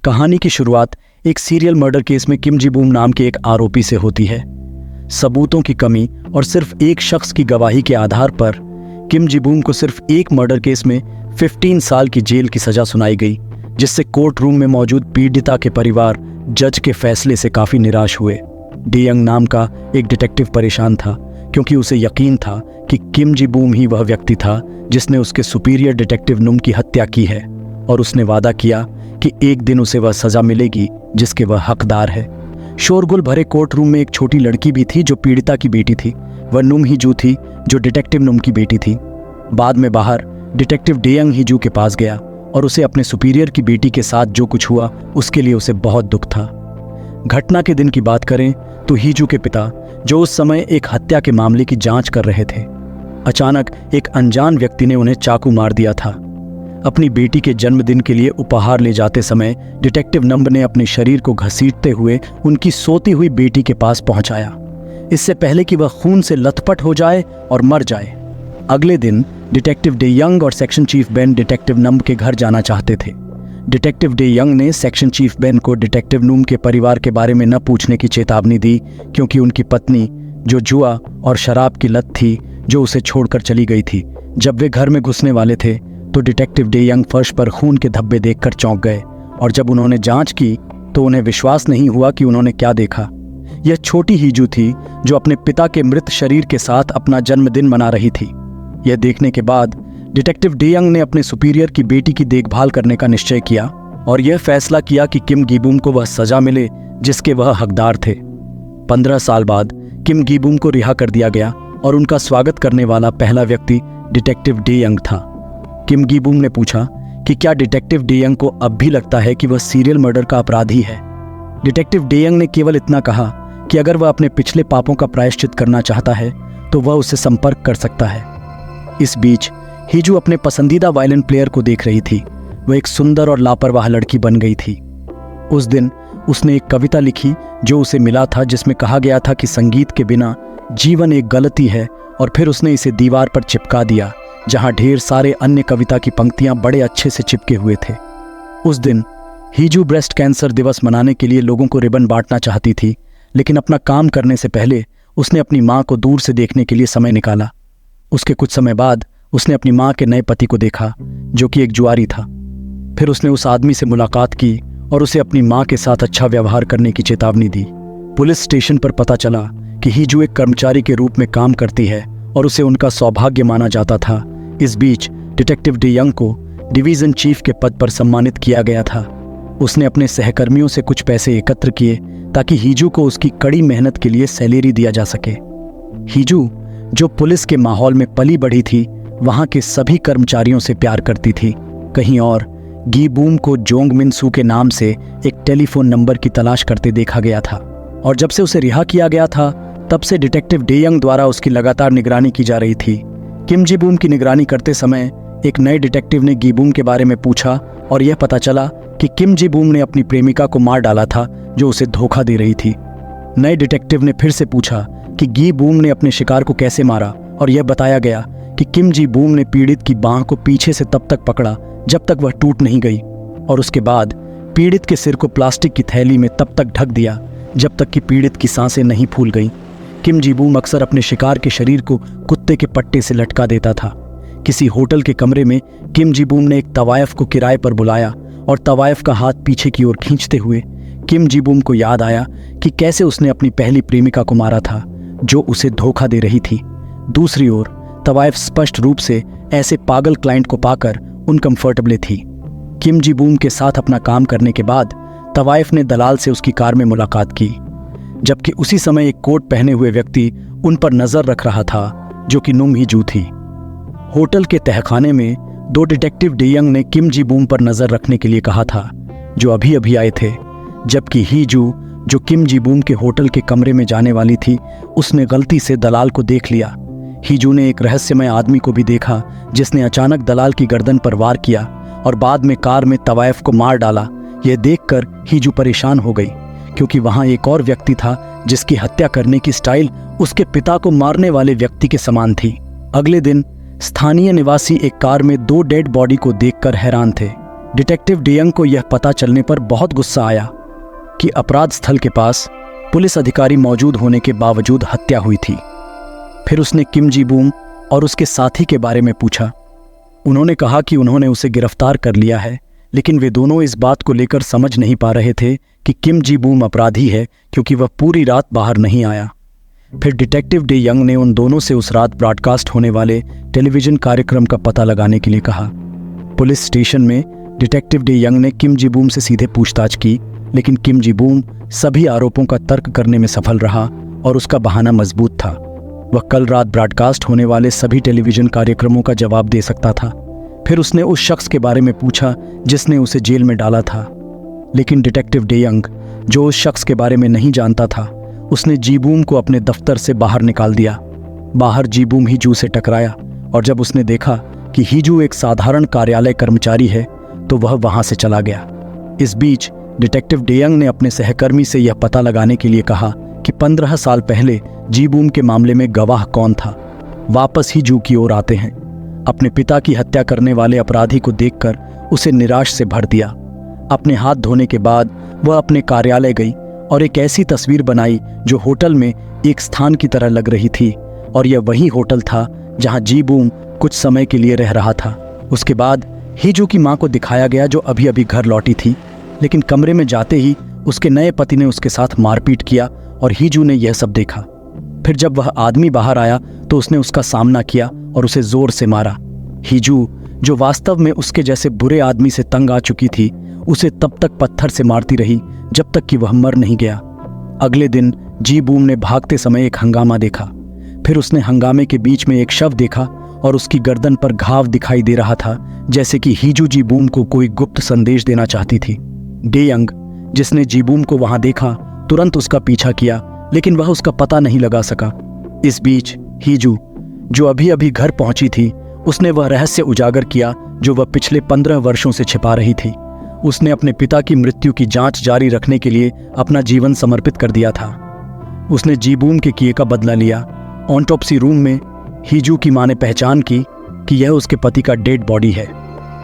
कहानी की शुरुआत एक सीरियल मर्डर केस में किम जी बूम नाम के एक आरोपी से होती है। सबूतों की कमी और सिर्फ एक शख्स की गवाही के आधार पर किम जी बूम को सिर्फ एक मर्डर केस में 15 साल की जेल की सजा सुनाई गई, जिससे कोर्ट रूम में मौजूद पीड़िता के परिवार जज के फैसले से काफी निराश हुए। डे यंग नाम का एक डिटेक्टिव परेशान था, क्योंकि उसे यकीन था कि किम जी बूम ही वह व्यक्ति था जिसने उसके सुपीरियर डिटेक्टिव नुम की हत्या की है, और उसने वादा किया कि एक दिन उसे वह सजा मिलेगी जिसके वह हकदार है। शोरगुल भरे कोर्ट रूम में एक छोटी लड़की भी थी जो पीड़िता की बेटी थी। वह नुम हीजू थी जो डिटेक्टिव नुम की बेटी थी। बाद में बाहर डिटेक्टिव डे यंग हीजू के पास गया और उसे अपने सुपीरियर की बेटी के साथ जो कुछ हुआ उसके लिए उसे बहुत दुख था। घटना के दिन की बात करें तो हीजू के पिता, जो उस समय एक हत्या के मामले की जांच कर रहे थे, अचानक एक अनजान व्यक्ति ने उन्हें चाकू मार दिया था। अपनी बेटी के जन्मदिन के लिए उपहार ले जाते समय डिटेक्टिव नंब ने अपने शरीर को घसीटते हुए उनकी सोती हुई बेटी के पास पहुंचाया, इससे पहले कि वह खून से लथपथ हो जाए और मर जाए। अगले दिन डिटेक्टिव डे यंग और सेक्शन चीफ बेन डिटेक्टिव नंब के घर जाना चाहते थे। डिटेक्टिव डे यंग ने सेक्शन चीफ बेन को डिटेक्टिव नुम के परिवार के बारे में न पूछने की चेतावनी दी, क्योंकि उनकी पत्नी, जो जुआ और शराब की लत थी, जो उसे छोड़कर चली गई थी। जब वे घर में घुसने वाले थे तो डिटेक्टिव डे यंग फर्श पर खून के धब्बे देखकर चौंक गए, और जब उन्होंने जांच की तो उन्हें विश्वास नहीं हुआ कि उन्होंने क्या देखा। यह छोटी हीजू थी जो अपने पिता के मृत शरीर के साथ अपना जन्मदिन मना रही थी। यह देखने के बाद डिटेक्टिव डे यंग ने अपने सुपीरियर की बेटी की देखभाल करने का निश्चय किया और यह फैसला किया कि किम गीबूम को वह सजा मिले जिसके वह हकदार थे। 15 साल बाद किम गीबूम को रिहा कर दिया गया और उनका स्वागत करने वाला पहला व्यक्ति डिटेक्टिव डे यंग था। किम गीबूम ने पूछा कि क्या डिटेक्टिव डे यंग को अब भी लगता है कि वह सीरियल मर्डर का अपराधी है। डिटेक्टिव डे यंग ने केवल इतना कहा कि अगर वह अपने पिछले पापों का प्रायश्चित करना चाहता है तो वह उससे संपर्क कर सकता है। इस बीच हीजू अपने पसंदीदा वायलिन प्लेयर को देख रही थी। वह एक सुंदर और लापरवाह लड़की बन गई थी। उस दिन उसने एक कविता लिखी जो उसे मिला था, जिसमें कहा गया था कि संगीत के बिना जीवन एक गलती है, और फिर उसने इसे दीवार पर चिपका दिया जहां ढेर सारे अन्य कविता की पंक्तियां बड़े अच्छे से चिपके हुए थे। उस दिन हीजू ब्रेस्ट कैंसर दिवस मनाने के लिए लोगों को रिबन बांटना चाहती थी, लेकिन अपना काम करने से पहले उसने अपनी मां को दूर से देखने के लिए समय निकाला। उसके कुछ समय बाद उसने अपनी मां के नए पति को देखा, जो कि एक जुआरी था। फिर उसने उस आदमी से मुलाकात की और उसे अपनी मां के साथ अच्छा व्यवहार करने की चेतावनी दी। पुलिस स्टेशन पर पता चला कि हीजू एक कर्मचारी के रूप में काम करती है और उसे उनका सौभाग्य माना जाता था। इस बीच डिटेक्टिव डे यंग को डिवीजन चीफ के पद पर सम्मानित किया गया था। उसने अपने सहकर्मियों से कुछ पैसे एकत्र किए ताकि हीजू को उसकी कड़ी मेहनत के लिए सैलरी दिया जा सके। हीजू, जो पुलिस के माहौल में पली बढ़ी थी, वहां के सभी कर्मचारियों से प्यार करती थी। कहीं और गी बूम को जोंग मिन सू के नाम से एक टेलीफोन नंबर की तलाश करते देखा गया था, और जब से उसे रिहा किया गया था तब से डिटेक्टिव डे यंग द्वारा उसकी लगातार निगरानी की जा रही थी। किम जी बूम की निगरानी करते समय एक नए डिटेक्टिव ने गी बूम के बारे में पूछा और यह पता चला कि किम जी बूम ने अपनी प्रेमिका को मार डाला था जो उसे धोखा दे रही थी। नए डिटेक्टिव ने फिर से पूछा कि गी बूम ने अपने शिकार को कैसे मारा, और यह बताया गया कि किम जी बूम ने पीड़ित की बांह को पीछे से तब तक पकड़ा जब तक वह टूट नहीं गई, और उसके बाद पीड़ित के सिर को प्लास्टिक की थैली में तब तक ढक दिया जब तक कि पीड़ित की सांसें नहीं फूल गईं। किम जी बूम अक्सर अपने शिकार के शरीर को कुत्ते के पट्टे से लटका देता था। किसी होटल के कमरे में किम जी बूम ने एक तवायफ को किराए पर बुलाया और तवायफ का हाथ पीछे की ओर खींचते हुए किम जी बूम को याद आया कि कैसे उसने अपनी पहली प्रेमिका को मारा था जो उसे धोखा दे रही थी। दूसरी ओर तवायफ स्पष्ट रूप से ऐसे पागल क्लाइंट को पाकर अनकंफर्टेबल थी। किम जी बूम के साथ अपना काम करने के बाद तवायफ ने दलाल से उसकी कार में मुलाकात की, जबकि उसी समय एक कोट पहने हुए व्यक्ति उन पर नजर रख रहा था, जो कि नुम हीजू थी। होटल के तहखाने में दो डिटेक्टिव डे यंग ने किम जी बूम पर नजर रखने के लिए कहा था, जो अभी अभी आए थे, जबकि हीजू, जो किम जी बूम के होटल के कमरे में जाने वाली थी, उसने गलती से दलाल को देख लिया। हीजू ने एक रहस्यमय आदमी को भी देखा जिसने अचानक दलाल की गर्दन पर वार किया और बाद में कार में तवायफ को मार डाला। यह देखकर हीजू परेशान हो गई, क्योंकि वहां एक और व्यक्ति था जिसकी हत्या करने की स्टाइल उसके पिता को मारने वाले व्यक्ति के समान थी। अगले दिन स्थानीय निवासी एक कार में 2 डेड बॉडी को देखकर हैरान थे। डिटेक्टिव डेयंग को यह पता चलने पर बहुत गुस्सा आया कि अपराध स्थल के पास पुलिस अधिकारी मौजूद होने के बावजूद हत्या हुई थी। फिर उसने किम जी बूम और उसके साथी के बारे में पूछा। उन्होंने कहा कि उन्होंने उसे गिरफ्तार कर लिया है, लेकिन वे दोनों इस बात को लेकर समझ नहीं पा रहे थे कि किम जी बूम अपराधी है, क्योंकि वह पूरी रात बाहर नहीं आया। फिर डिटेक्टिव डेयंग ने उन दोनों से उस रात ब्रॉडकास्ट होने वाले टेलीविजन कार्यक्रम का पता लगाने के लिए कहा। पुलिस स्टेशन में डिटेक्टिव डेयंग ने किम जी बूम से सीधे पूछताछ की, लेकिन किम जी बूम सभी आरोपों का तर्क करने में सफल रहा और उसका बहाना मजबूत था। वह कल रात ब्रॉडकास्ट होने वाले सभी टेलीविजन कार्यक्रमों का जवाब दे सकता था। फिर उसने उस शख्स के बारे में पूछा जिसने उसे जेल में डाला था, लेकिन डिटेक्टिव डेयंग, जो उस शख्स के बारे में नहीं जानता था, उसने जी बूम को अपने दफ्तर से बाहर निकाल दिया। बाहर जी बूम हीजू से टकराया और जब उसने देखा कि हीजू एक साधारण कार्यालय कर्मचारी है तो वह वहां से चला गया। इस बीच डिटेक्टिव डेयंग ने अपने सहकर्मी से यह पता लगाने के लिए कहा कि 15 साल पहले जी बूम के मामले में गवाह कौन था। वापस हीजू की ओर आते हैं। अपने पिता की हत्या करने वाले अपराधी को देखकर उसे निराश से भर दिया। अपने हाथ धोने के बाद वह अपने कार्यालय गई और एक ऐसी तस्वीर बनाई जो होटल में एक स्थान की तरह लग रही थी, और यह वही होटल था जहां जी बूम कुछ समय के लिए रह रहा था। उसके बाद हीजू की मां को दिखाया गया, जो अभी अभी घर लौटी थी, लेकिन कमरे में जाते ही उसके नए पति ने उसके साथ मारपीट किया और हीजू ने यह सब देखा। फिर जब वह आदमी बाहर आया तो उसने उसका सामना किया और उसे जोर से मारा। हीजू, जो वास्तव में उसके जैसे बुरे आदमी से तंग आ चुकी थी, उसे तब तक पत्थर से मारती रही जब तक कि वह मर नहीं गया। अगले दिन जी बूम ने भागते समय एक हंगामा देखा। फिर उसने हंगामे के बीच में एक शव देखा और उसकी गर्दन पर घाव दिखाई दे रहा था, जैसे कि हीजू जी बूम को कोई गुप्त संदेश देना चाहती थी। डेयंग, जिसने जी बूम को वहां देखा, तुरंत उसका पीछा किया, लेकिन वह उसका पता नहीं लगा सका। इस बीच हीजू, जो अभी अभी घर पहुंची थी, उसने वह रहस्य उजागर किया जो वह पिछले 15 वर्षों से छिपा रही थी। उसने अपने पिता की मृत्यु की जांच जारी रखने के लिए अपना जीवन समर्पित कर दिया था। उसने जी बूम के किए का बदला लिया। ऑटोप्सी रूम में हीजू की मां ने पहचान की कि यह उसके पति का डेड बॉडी है।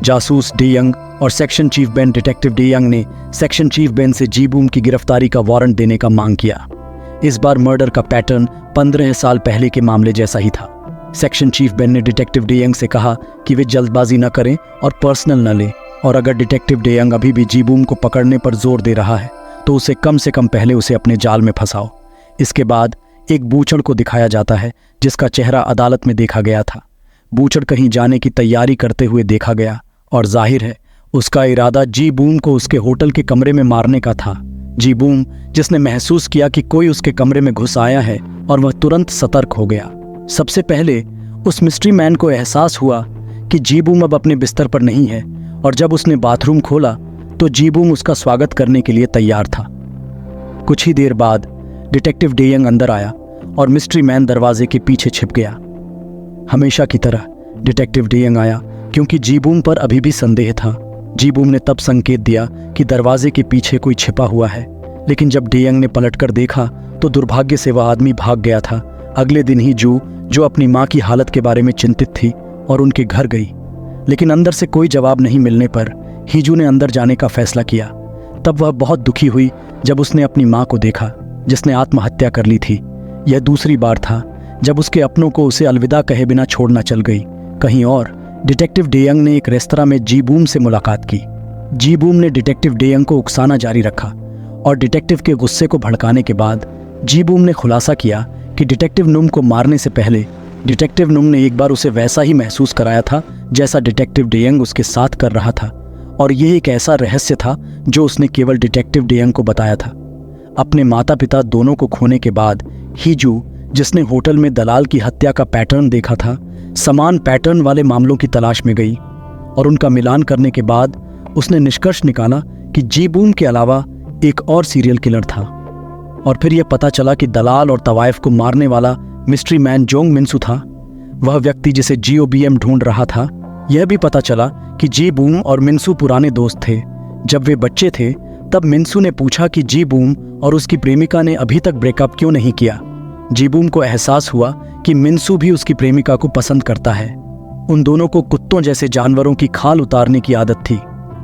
जासूस डेयंग और सेक्शन चीफ बेन डिटेक्टिव डेयंग ने सेक्शन चीफ बेन से जी बूम की गिरफ्तारी का वारंट देने का मांग किया। इस बार मर्डर का पैटर्न 15 साल पहले के मामले जैसा ही था। सेक्शन चीफ बेन ने डिटेक्टिव डेयंग से कहा कि वे जल्दबाजी न करें और पर्सनल न लें, और अगर डिटेक्टिव डेयंग अभी भी जी बूम को पकड़ने पर जोर दे रहा है तो उसे कम से कम पहले उसे अपने जाल में फंसाओ। इसके बाद एक बूचड़ को दिखाया जाता है जिसका चेहरा अदालत में देखा गया था। बूचड़ कहीं जाने की तैयारी करते हुए देखा गया और जाहिर है उसका इरादा जी बूम को उसके होटल के कमरे में मारने का था। जी बूम, जिसने महसूस किया कि कोई उसके कमरे में घुस आया है, और वह तुरंत सतर्क हो गया। सबसे पहले उस मिस्ट्री मैन को एहसास हुआ कि जी बूम अब अपने बिस्तर पर नहीं है, और जब उसने बाथरूम खोला तो जी बूम उसका स्वागत करने के लिए तैयार था। कुछ ही देर बाद डिटेक्टिव डेयंग अंदर आया और मिस्ट्री मैन दरवाजे के पीछे छिप गया। हमेशा की तरह डिटेक्टिव डेयंग आया क्योंकि जी बूम पर अभी भी संदेह था। जी बूम ने तब संकेत दिया कि दरवाजे के पीछे कोई छिपा हुआ है, लेकिन जब डेयंग ने पलटकर देखा तो दुर्भाग्य से वह आदमी भाग गया था। अगले दिन ही जो अपनी मां की हालत के बारे में चिंतित थी और उनके घर गई, लेकिन अंदर से कोई जवाब नहीं मिलने पर हीजू ने अंदर जाने का फैसला किया। तब वह बहुत दुखी हुई जब उसने अपनी मां को देखा जिसने आत्महत्या कर ली थी। यह दूसरी बार था जब उसके अपनों को उसे अलविदा कहे बिना छोड़ना चल गई। कहीं और डिटेक्टिव डेयंग ने एक रेस्तरां में जी बूम से मुलाकात की। जी बूम ने डिटेक्टिव डेयंग को उकसाना जारी रखा और डिटेक्टिव के गुस्से को भड़काने के बाद जी बूम ने खुलासा किया कि डिटेक्टिव नुम को मारने से पहले डिटेक्टिव नुम ने एक बार उसे वैसा ही महसूस कराया था जैसा डिटेक्टिव डेयंग उसके साथ कर रहा था, और यह एक ऐसा रहस्य था जो उसने केवल डिटेक्टिव डेयंग को बताया था। अपने माता पिता दोनों को खोने के बाद हीजू, जिसने होटल में दलाल की हत्या का पैटर्न देखा था, समान पैटर्न वाले मामलों की तलाश में गई, और उनका मिलान करने के बाद उसने निष्कर्ष निकाला कि जी बूम के अलावा एक और सीरियल किलर था। और फिर यह पता चला कि दलाल और तवाइफ को मारने वाला मिस्ट्री मैन जोंग मिन्सू था, वह व्यक्ति जिसे GOBM ढूंढ रहा था। यह भी पता चला कि जी बूम और मिन्सू पुराने दोस्त थे। जब वे बच्चे थे तब मिन्सू ने पूछा कि जी बूम और उसकी प्रेमिका ने अभी तक ब्रेकअप क्यों नहीं किया। जी बूम को एहसास हुआ कि मिन्सू भी उसकी प्रेमिका को पसंद करता है। उन दोनों को कुत्तों जैसे जानवरों की खाल उतारने की आदत थी।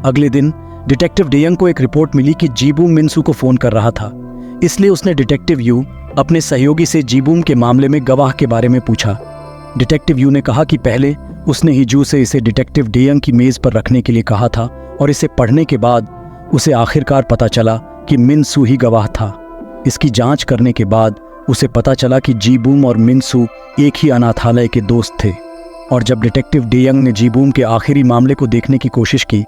अगले दिन डिटेक्टिव डेयंग को एक रिपोर्ट मिली कि जीबूम मिनसू को फोन कर रहा था। इसलिए उसने डिटेक्टिव यू अपने सहयोगी से जीबूम के मामले में गवाह के बारे में पूछा। डिटेक्टिव यू ने कहा कि पहले उसने हिजू से इसे डिटेक्टिव डेयंग की मेज पर रखने के लिए कहा था और इसे पढ़ने के बाद उसे आखिरकार पता चला कि मिनसू ही गवाह था। इसकी जांच करने के बाद उसे पता चला कि जीबूम और मिनसू एक ही अनाथालय के दोस्त थे। और जब डिटेक्टिव डेयंग ने जीबूम के आखिरी मामले को देखने की कोशिश की,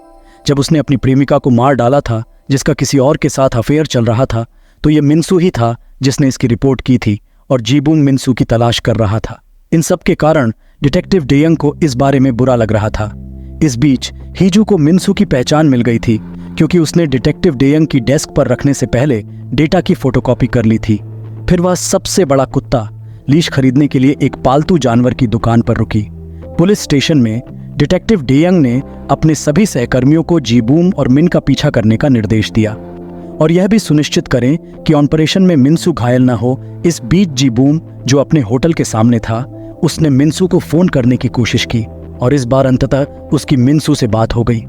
जब उसने अपनी प्रेमिका को मार डाला था जिसका किसी और के साथ अफेयर चल रहा था, तो यह मिनसू ही था जिसने इसकी रिपोर्ट की थी और जीबूम मिनसू की तलाश कर रहा था। इन सब के कारण डिटेक्टिव डेयंग को इस बारे में बुरा लग रहा था। इस बीच हिजू को मिनसू की पहचान मिल गई थी क्योंकि उसने डिटेक्टिव डेयंग की डेस्क पर रखने से पहले डेटा की फोटोकॉपी कर ली थी। फिर वह सबसे बड़ा कुत्ता लीश खरीदने के लिए एक पालतू जानवर की दुकान पर रुकी। पुलिस स्टेशन में डिटेक्टिव डेयंग ने अपने सभी सहकर्मियों को जीबूम और मिन का पीछा करने का निर्देश दिया और यह भी सुनिश्चित करें कि ऑपरेशन में मिनसू घायल न हो। इस बीच जीबूम, जो अपने होटल के सामने था, उसने मिनसू को फोन करने की कोशिश की और इस बार अंततः उसकी मिनसू से बात हो गई।